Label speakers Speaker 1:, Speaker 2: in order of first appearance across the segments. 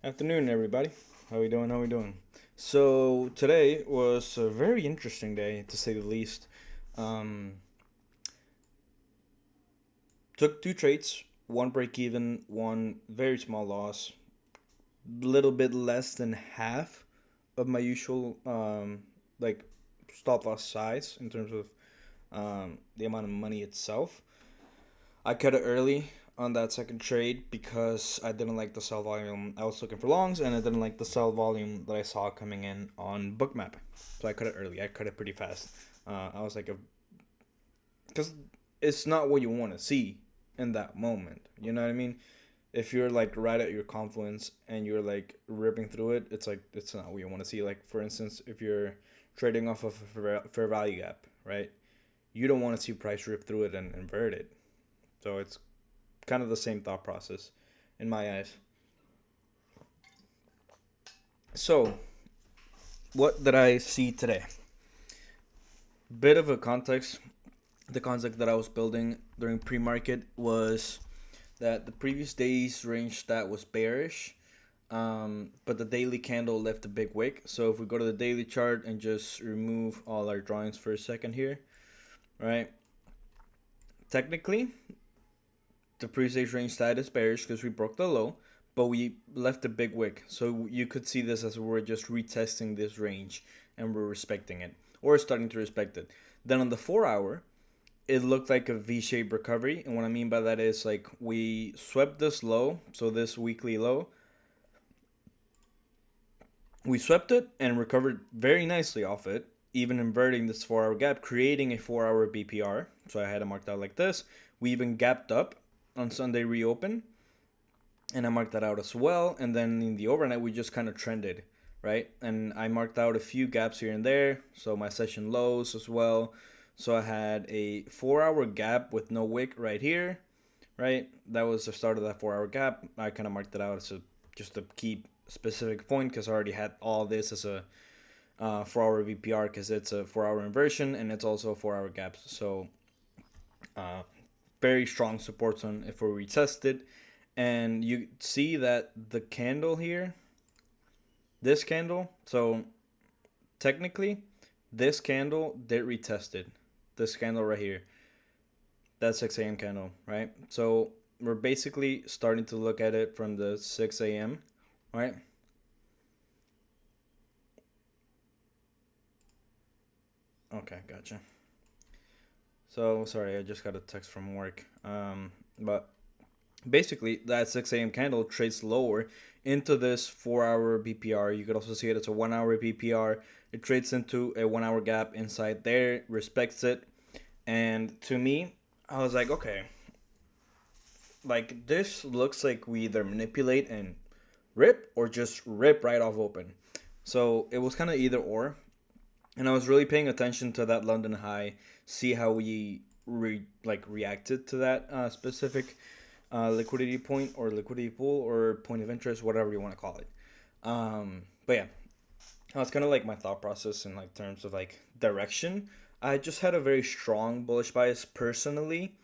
Speaker 1: Afternoon, everybody. How we doing? How we doing? So today was a very interesting day, to say the least. Um, Took two trades, one break even, one very small loss, little bit less than half of my usual like stop loss size in terms of the amount of money itself. I cut it early on that second trade because I didn't like the sell volume. I was looking for longs and I didn't like the sell volume that I saw coming in on Bookmap. So I cut it early. I cut it pretty fast. I was like, because it's not what you want to see in that moment. You know what I mean? If you're like right at your confluence and you're like ripping through it, it's like it's not what you want to see. Like for instance, if you're trading off of a fair value gap, right? You don't want to see price rip through it and invert it. So it's kind of the same thought process in my eyes. So, what did I see today? Bit of a context. The context that I was building during pre market was that the previous day's range stat was bearish, but the daily candle left a big wick. So, if we go to the daily chart and just remove all our drawings for a second here, right? Technically, the pre-stage range stat is bearish because we broke the low, but we left a big wick. So you could see this as we're just retesting this range and we're respecting it or starting to respect it. Then on the 4 hour, it looked like a V-shaped recovery. And what I mean by that is like we swept this low, so this weekly low, we swept it and recovered very nicely off it, even inverting this 4 hour gap, creating a 4 hour BPR. So I had it marked out like this. We even gapped up on Sunday reopen, and I marked that out as well. And then in the overnight, we just kind of trended, right? And I marked out a few gaps here and there, so my session lows as well. So I had a 4 hour gap with no wick right here, right? That was the start of that 4 hour gap. I kind of marked it out as just a key specific point because I already had all this as a 4 hour BPR because it's a 4 hour inversion and it's also a 4 hour gap. So uh, very strong support zone if we retest it. And you see that the candle here, this candle, so technically this candle did retested. This candle right here, that 6 a.m. candle, right? So we're basically starting to look at it from the 6 a.m., right? Okay, gotcha. So sorry, I just got a text from work. But basically that 6 a.m. candle trades lower into this 4 hour BPR. You could also see it as a 1 hour BPR. It trades into a 1 hour gap inside there, respects it. And to me, I was like, okay, like this looks like we either manipulate and rip or just rip right off open. So it was kind of either or. And I was really paying attention to that London high, see how we reacted to that specific liquidity point or liquidity pool or point of interest, whatever you want to call it. But yeah, that's kind of like my thought process in like terms of like direction. I just had a very strong bullish bias personally.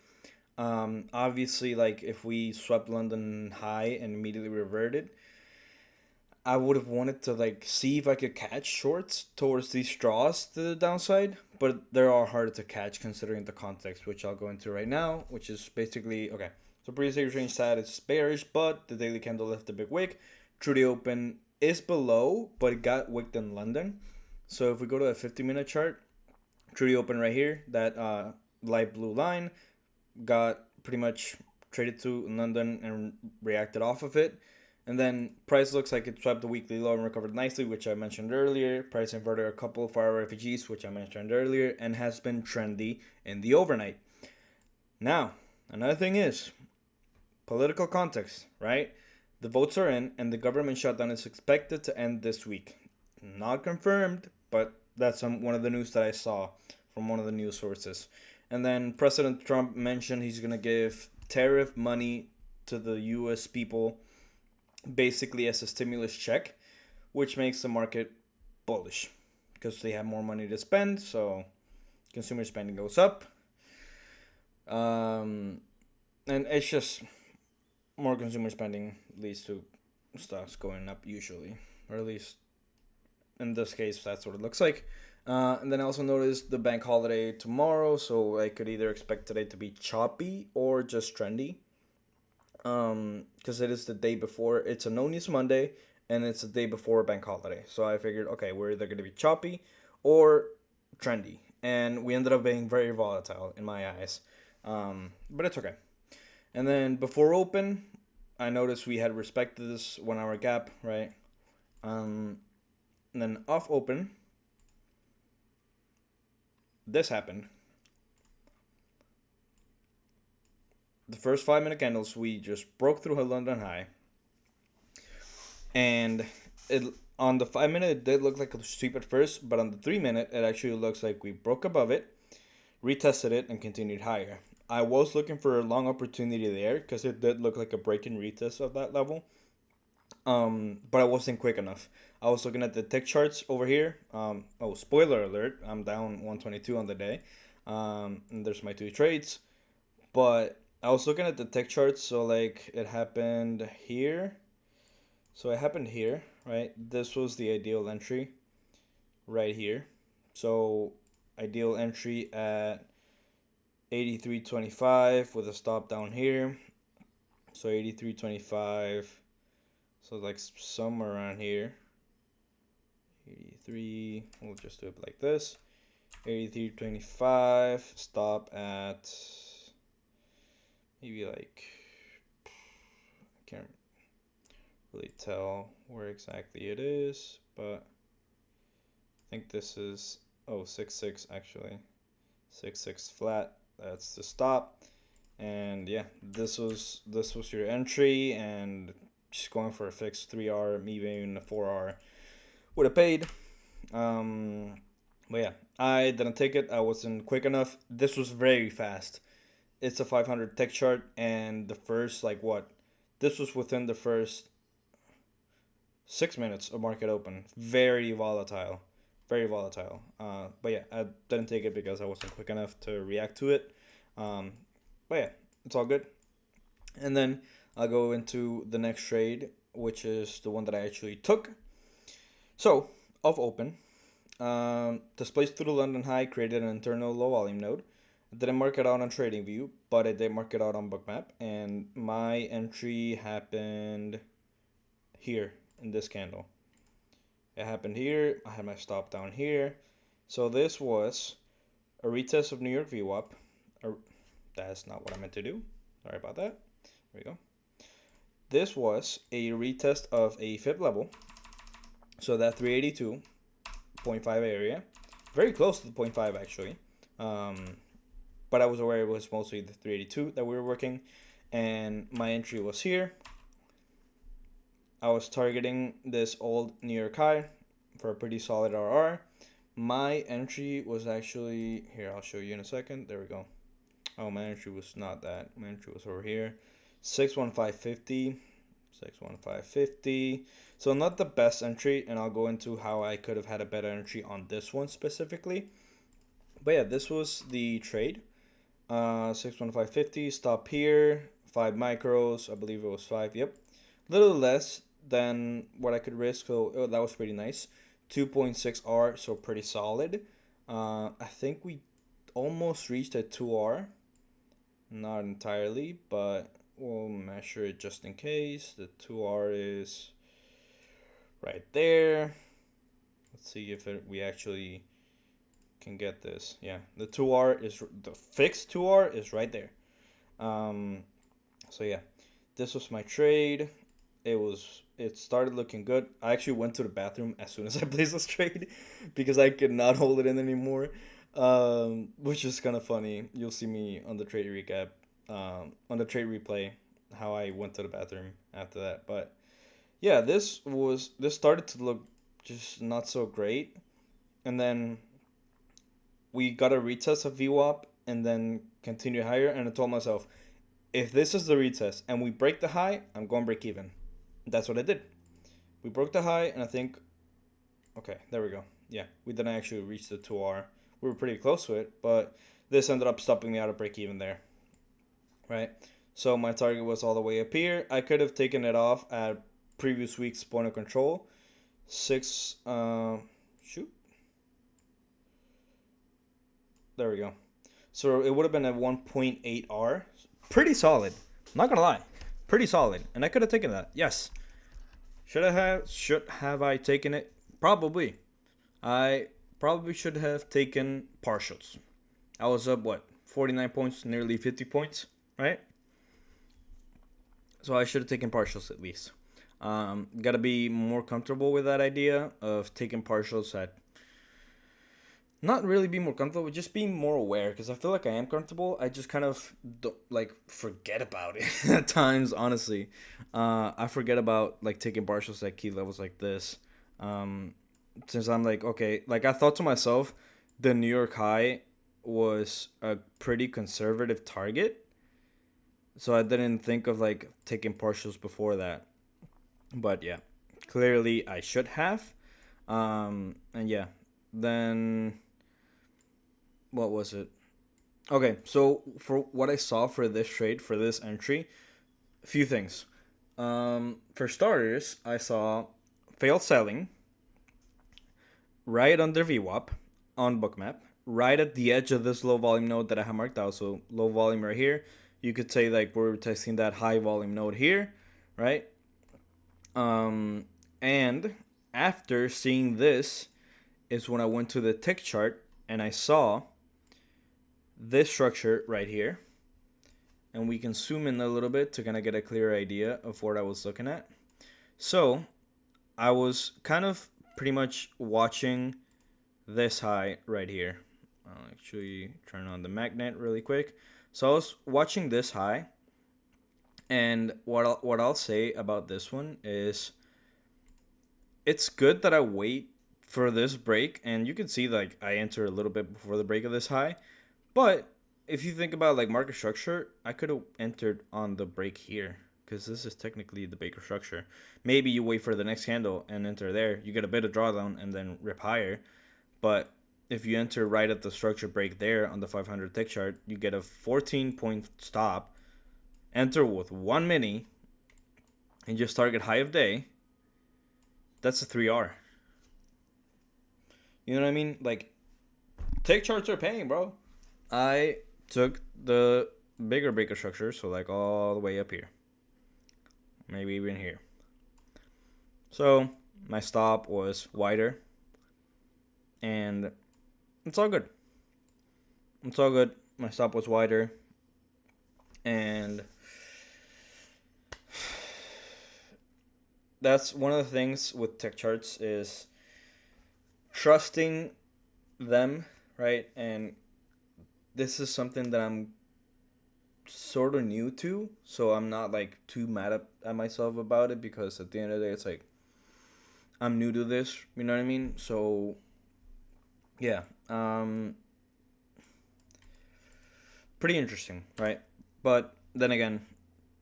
Speaker 1: Obviously, like if we swept London high and immediately reverted, I would have wanted to like see if I could catch shorts towards these straws to the downside, but they are harder to catch considering the context, which I'll go into right now, which is basically okay. So pre-stage range side is bearish, but the daily candle left a big wick. True the open is below, but it got wicked in London. So if we go to a 50-minute chart, true the open right here, that light blue line got pretty much traded to in London and reacted off of it. And then price looks like it swept the weekly low and recovered nicely, which I mentioned earlier. Price inverted a couple of our refugees, which I mentioned earlier, and has been trendy in the overnight. Now, another thing is political context, right? The votes are in, and the government shutdown is expected to end this week. Not confirmed, but that's one of the news that I saw from one of the news sources. And then President Trump mentioned he's going to give tariff money to the U.S. people basically as a stimulus check, which makes the market bullish because they have more money to spend, so consumer spending goes up. And it's just more consumer spending leads to stock's going up usually, or at least in this case, that's what it looks like. And then I also noticed the bank holiday tomorrow, so I could either expect today to be choppy or just trendy. Because it is the day before. It's a no news Monday, and it's the day before bank holiday. So I figured, okay, we're either gonna be choppy or trendy, and we ended up being very volatile in my eyes. But it's okay. And then before open, I noticed we had respected this 1 hour gap, right? Um, and then off open, this happened. The first 5 minute candles, we just broke through a London high, and it on the 5 minute it did look like a sweep at first, but on the 3 minute it actually looks like we broke above it, retested it, and continued higher. I was looking for a long opportunity there because it did look like a break and retest of that level. But I wasn't quick enough. I was looking at the tick charts over here. Oh, spoiler alert! I'm down 122 on the day. And there's my two trades. But I was looking at the tick charts, so like it happened here. So it happened here, right? This was the ideal entry, right here. So ideal entry at 83.25 with a stop down here. So 83.25. So like somewhere around here. 83. We'll just do it like this. 83.25. Stop at maybe like I can't really tell where exactly it is, but I think this is 6.6 actually. 6.6 flat. That's the stop. And yeah, this was your entry, and just going for a fixed 3R, maybe even a 4R would have paid. Um, but yeah, I didn't take it. I wasn't quick enough. This was very fast. It's a 500 tech chart, and the first like what? This was within the first 6 minutes of market open. Very volatile, very volatile. But yeah, I didn't take it because I wasn't quick enough to react to it. Um, but yeah, it's all good. And then I'll go into the next trade, which is the one that I actually took. So, off open, displaced through the London high, created an internal low volume node. It didn't mark it out on TradingView, but it did mark it out on Bookmap. And my entry happened here in this candle. It happened here. I had my stop down here. So this was a retest of New York VWAP. That's not what I meant to do. Sorry about that. There we go. This was a retest of a fib level. So that 382.5 area. Very close to the 0.5 actually. But I was aware it was mostly the 382 that we were working. And my entry was here. I was targeting this old New York high for a pretty solid RR. My entry was actually here. I'll show you in a second. There we go. Oh, my entry was not that. My entry was over here. 61550. 61550. So not the best entry, and I'll go into how I could have had a better entry on this one specifically. But yeah, this was the trade. 61550. Stop here. 5 micros. I believe it was 5. Yep. A little less than what I could risk, so that was pretty nice. 2.6R, so pretty solid. I think we almost reached a 2R. Not entirely, but we'll measure it just in case. The 2R is right there. Let's see if we actually can get this. Yeah, the 2R is the fixed 2R is right there. So yeah, this was my trade. It started looking good. I actually went to the bathroom as soon as I placed this trade because I could not hold it in anymore. Which is kind of funny. You'll see me on the trade recap, on the trade replay, how I went to the bathroom after that. But yeah, this started to look just not so great, and then we got a retest of VWAP and then continue higher. And I told myself, if this is the retest and we break the high, I'm going break even. That's what I did. We broke the high, and I think, okay, there we go. Yeah, we didn't actually reach the 2R. We were pretty close to it, but this ended up stopping me out of break even there, right? So my target was all the way up here. I could have taken it off at previous week's point of control. Six, shoot, there we go. So it would have been a 1.8 R. Pretty solid. Not gonna lie, pretty solid. And I could have taken that. Yes. Should have I taken it? Probably. I probably should have taken partials. I was up, what, 49 points, nearly 50 points, right? So I should have taken partials at least. Gotta be more comfortable with that idea of taking partials at, not really be more comfortable, but just being more aware, because I feel like I am comfortable. I just kind of don't, like, forget about it at times, honestly. I forget about like taking partials at key levels like this. Um, since I'm like, okay, like I thought to myself, the New York high was a pretty conservative target, so I didn't think of like taking partials before that. But yeah, clearly I should have. And yeah, then what was it? Okay, so for what I saw for this trade, for this entry, a few things. For starters, I saw failed selling right under VWAP on bookmap, right at the edge of this low volume node that I have marked out. So low volume right here. You could say like we're testing that high volume node here, right? Um, and after seeing this is when I went to the tick chart and I saw this structure right here. And we can zoom in a little bit to kind of get a clear idea of what I was looking at. So I was kind of pretty much watching this high right here. I'll actually turn on the magnet really quick. So I was watching this high, and what I'll say about this one is it's good that I wait for this break, and you can see like I enter a little bit before the break of this high, but if you think about like market structure, I could have entered on the break here because this is technically the Baker structure. Maybe you wait for the next candle and enter there. You get a bit of drawdown and then rip higher. But if you enter right at the structure break there on the 500 tick chart, you get a 14-point stop. Enter with 1 mini and just target high of day. That's a 3R. You know what I mean? Like, tick charts are paying, bro. I took the bigger Baker structure, so like all the way up here. Maybe even here. So my stop was wider. And it's all good. It's all good. My stop was wider. And that's one of the things with tech charts is trusting them, right? And this is something that I'm sort of new to, so I'm not like too mad at myself about it, because at the end of the day it's like I'm new to this, you know what I mean? So yeah, pretty interesting, right? But then again,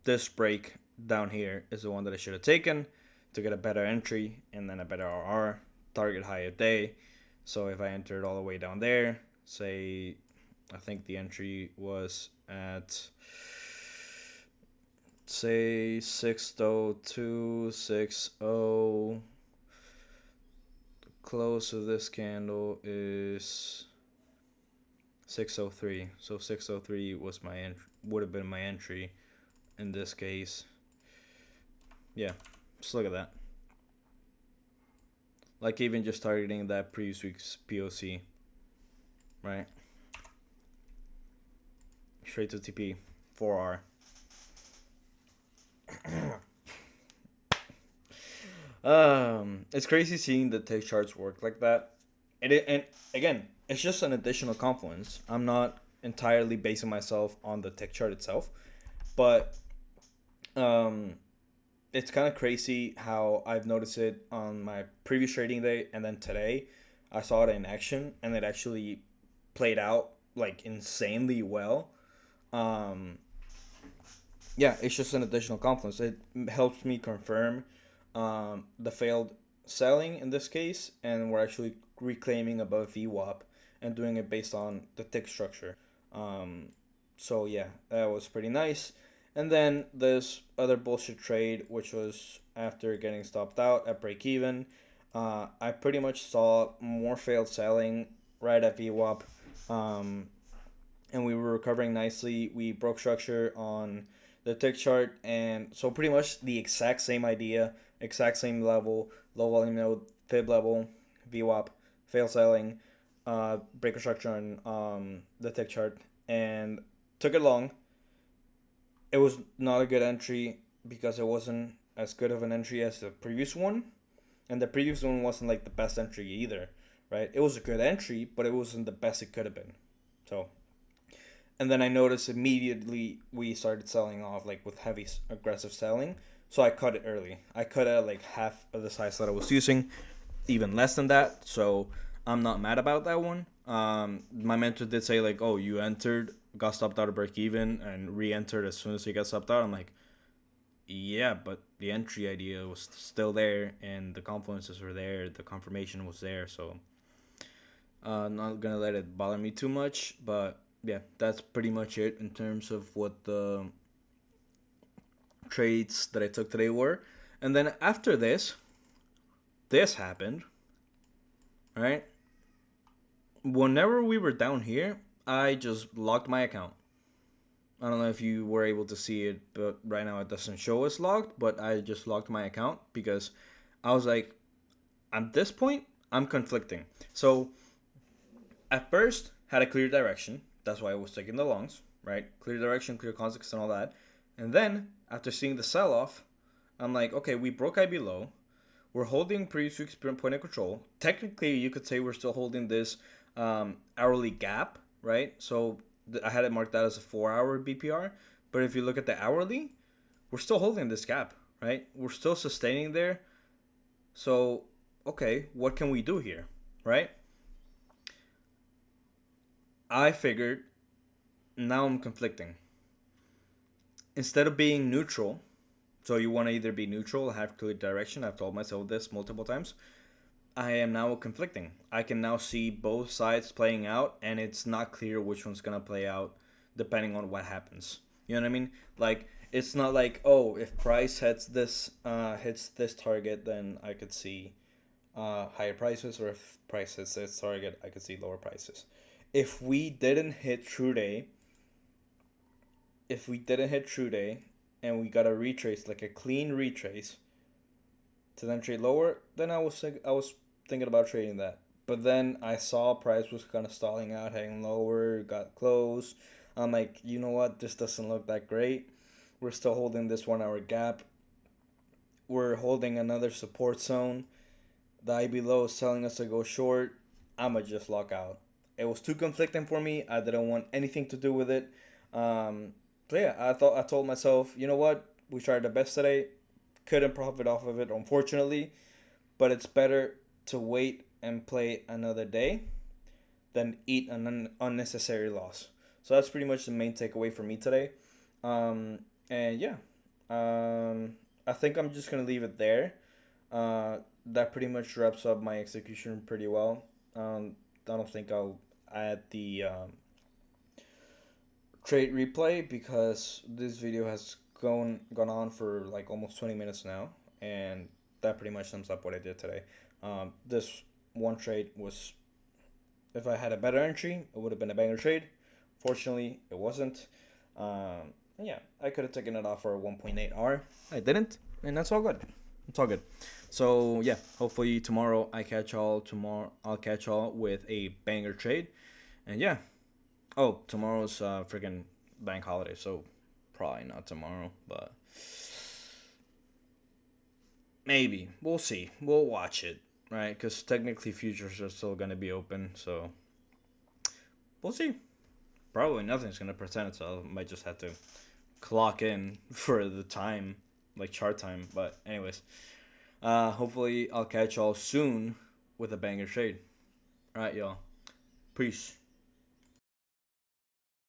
Speaker 1: this break down here is the one that I should have taken to get a better entry and then a better RR, target high a day. So if I entered all the way down there, say, I think the entry was at, say, 602, 60. Close of this candle is 603. So 603 was my would have been my entry in this case. Yeah, just look at that. Like even just targeting that previous week's POC, right? Straight to TP, 4R. It's crazy seeing the tick charts work like that. And again, it's just an additional confluence. I'm not entirely basing myself on the tick chart itself, but it's kind of crazy how I've noticed it on my previous trading day, and then today I saw it in action, and it actually played out like insanely well. Um, yeah, it's just an additional confluence. It helps me confirm the failed selling in this case, and we're actually reclaiming above VWAP and doing it based on the tick structure. So yeah, that was pretty nice. And then this other bullshit trade, which was after getting stopped out at break even. I pretty much saw more failed selling right at VWAP. Um, and we were recovering nicely. We broke structure on the tick chart, and so pretty much the exact same idea, exact same level, low volume node, fib level, VWAP, fail selling, breaker structure on the tick chart, and took it long. It was not a good entry because it wasn't as good of an entry as the previous one, and the previous one wasn't like the best entry either, right? It was a good entry, but it wasn't the best it could have been. So, and then I noticed immediately we started selling off like with heavy aggressive selling. So I cut it early. I cut it at like half of the size that I was using, even less than that. So I'm not mad about that one. My mentor did say like, "Oh, you entered, got stopped out of break even, and re-entered as soon as you got stopped out." I'm like, "Yeah, but the entry idea was still there, and the confluences were there, the confirmation was there, so not gonna let it bother me too much." But yeah, that's pretty much it in terms of what the trades that I took today were. And then after this happened, right? Whenever we were down here, I just locked my account. I don't know if you were able to see it, but right now it doesn't show us locked. But I just locked my account because I was like, at this point, I'm conflicting. So at first, had a clear direction. That's why I was taking the longs, right? Clear direction, clear context, and all that. And then after seeing the sell off, I'm like, okay, we broke IB low. We're holding previous week's point of control. Technically, you could say we're still holding this hourly gap, right? So I had it marked out as a 4 hour BPR. But if you look at the hourly, we're still holding this gap, right? We're still sustaining there. So, okay, what can we do here, right? I figured now I'm conflicting. Instead of being neutral, so you want to either be neutral or have clear direction. I've told myself this multiple times. I am now conflicting. I can now see both sides playing out, and it's not clear which one's gonna play out depending on what happens. You know what I mean? Like it's not like, oh, if price hits this target, then I could see higher prices, or if price hits this target, I could see lower prices. If we didn't hit true day, if we didn't hit true day, and we got a retrace, like a clean retrace, to then trade lower, then I was thinking about trading that. But then I saw price was kind of stalling out, heading lower, got close. I'm like, you know what? This doesn't look that great. We're still holding this 1 hour gap. We're holding another support zone. The IB low is telling us to go short. I'ma just lock out. It was too conflicting for me. I didn't want anything to do with it. So yeah, I told myself, you know what? We tried our best today. Couldn't profit off of it, unfortunately. But it's better to wait and play another day than eat an unnecessary loss. So that's pretty much the main takeaway for me today. And yeah, I think I'm just gonna leave it there. That pretty much wraps up my execution pretty well. I don't think I'll add the trade replay because this video has gone on for like almost 20 minutes now, and that pretty much sums up what I did today. This one trade was, if I had a better entry, it would have been a banger trade. Fortunately, it wasn't. Yeah, I could have taken it off for a 1.8R. I didn't, and that's all good. It's all good. So yeah, hopefully tomorrow I catch all. Tomorrow I'll catch all with a banger trade, and yeah. Oh, tomorrow's freaking bank holiday, so probably not tomorrow, but maybe we'll see. We'll watch it, right? Because technically futures are still gonna be open, so we'll see. Probably nothing's gonna present itself. Might just have to clock in for the time, like chart time. But anyways, hopefully I'll catch y'all soon with a banger trade. All right, y'all. Peace.